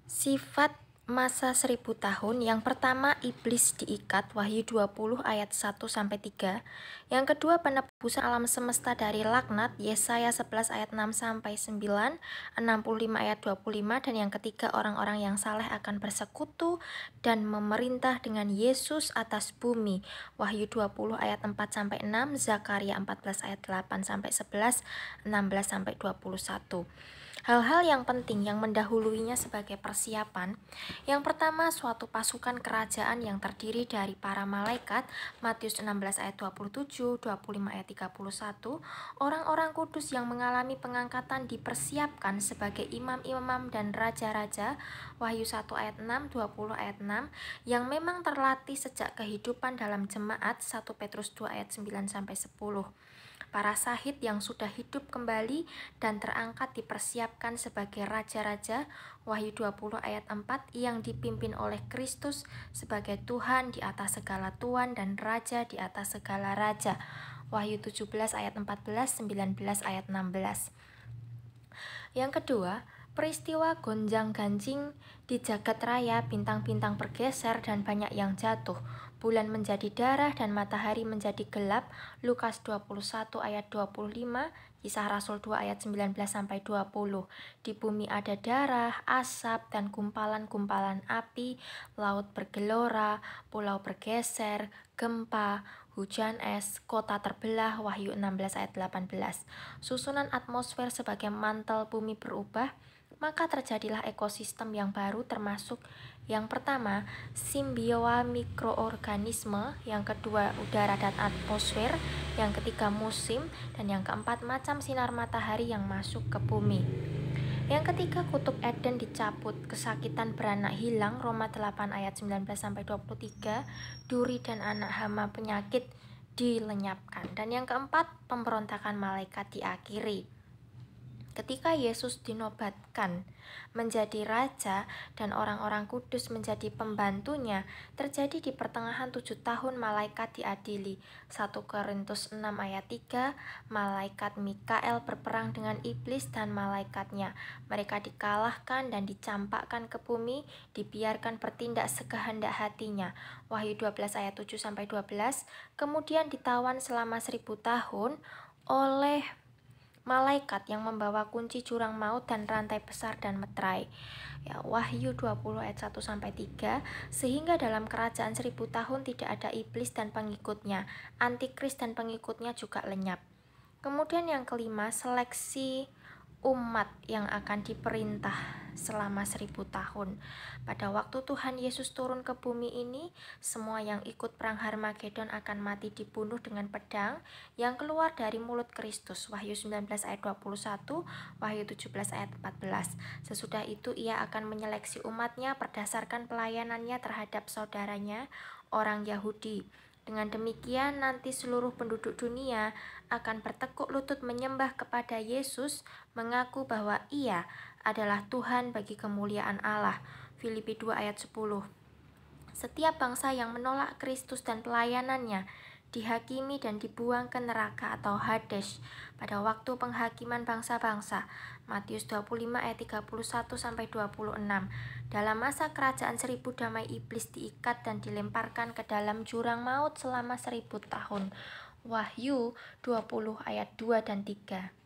Sifat masa 1000 tahun. Yang pertama, iblis diikat, Wahyu 20 ayat 1-3. Yang kedua, penebusan alam semesta dari laknat, Yesaya 11 ayat 6-9, 65 ayat 25. Dan yang ketiga, orang-orang yang saleh akan bersekutu dan memerintah dengan Yesus atas bumi, Wahyu 20 ayat 4-6, Zakaria 14 ayat 8-11, 16-21. Hal-hal yang penting yang mendahuluinya sebagai persiapan. Yang pertama, suatu pasukan kerajaan yang terdiri dari para malaikat, Matius 16 ayat 27, 25 ayat 31. Orang-orang kudus yang mengalami pengangkatan dipersiapkan sebagai imam-imam dan raja-raja, Wahyu 1 ayat 6, 20 ayat 6, yang memang terlatih sejak kehidupan dalam jemaat, 1 Petrus 2 ayat 9-10. Para syahid yang sudah hidup kembali dan terangkat dipersiapkan sebagai raja-raja, Wahyu 20 ayat 4, yang dipimpin oleh Kristus sebagai Tuhan di atas segala tuan dan Raja di atas segala raja, Wahyu 17 ayat 14, 19 ayat 16. Yang kedua, peristiwa gonjang-ganjing di jagat raya, bintang-bintang bergeser dan banyak yang jatuh. Bulan menjadi darah dan matahari menjadi gelap, Lukas 21 ayat 25, Kisah Rasul 2 ayat 19-20. Di bumi ada darah, asap, dan gumpalan-gumpalan api, laut bergelora, pulau bergeser, gempa, hujan es, kota terbelah, Wahyu 16 ayat 18. Susunan atmosfer sebagai mantel bumi berubah, maka terjadilah ekosistem yang baru, termasuk yang pertama, simbioa mikroorganisme, yang kedua, udara dan atmosfer, yang ketiga, musim, dan yang keempat, macam sinar matahari yang masuk ke bumi. Yang ketiga, kutub Eden dicabut, kesakitan beranak hilang, Roma 8 ayat 19-23, duri dan anak hama penyakit dilenyapkan. Dan yang keempat, pemberontakan malaikat diakhiri. Ketika Yesus dinobatkan menjadi raja dan orang-orang kudus menjadi pembantunya, terjadi di pertengahan 7 tahun malaikat diadili. 1 Korintus 6 ayat 3, malaikat Mikael berperang dengan iblis dan malaikatnya. Mereka dikalahkan dan dicampakkan ke bumi, dibiarkan bertindak sekehendak hatinya. Wahyu 12 ayat 7-12. Kemudian ditawan selama 1000 tahun oleh malaikat yang membawa kunci jurang maut dan rantai besar dan meterai. Wahyu 20 ayat 1-3. Sehingga dalam kerajaan 1000 tahun tidak ada iblis dan pengikutnya, antikris dan pengikutnya juga lenyap. Kemudian yang kelima, seleksi umat yang akan diperintah selama 1000 tahun. Pada waktu Tuhan Yesus turun ke bumi ini, semua yang ikut perang Harmagedon akan mati dibunuh dengan pedang yang keluar dari mulut Kristus. Wahyu 19 ayat 21, Wahyu 17 ayat 14. Sesudah itu ia akan menyeleksi umatnya berdasarkan pelayanannya terhadap saudaranya, orang Yahudi. Dengan demikian nanti seluruh penduduk dunia akan bertekuk lutut menyembah kepada Yesus, mengaku bahwa ia adalah Tuhan bagi kemuliaan Allah. Filipi 2 ayat 10. Setiap bangsa yang menolak Kristus dan pelayanannya dihakimi dan dibuang ke neraka atau Hades pada waktu penghakiman bangsa-bangsa. Matius 25 ayat 31-26. Dalam masa kerajaan 1000 damai, iblis diikat dan dilemparkan ke dalam jurang maut selama 1000 tahun. Wahyu 20 ayat 2 dan 3.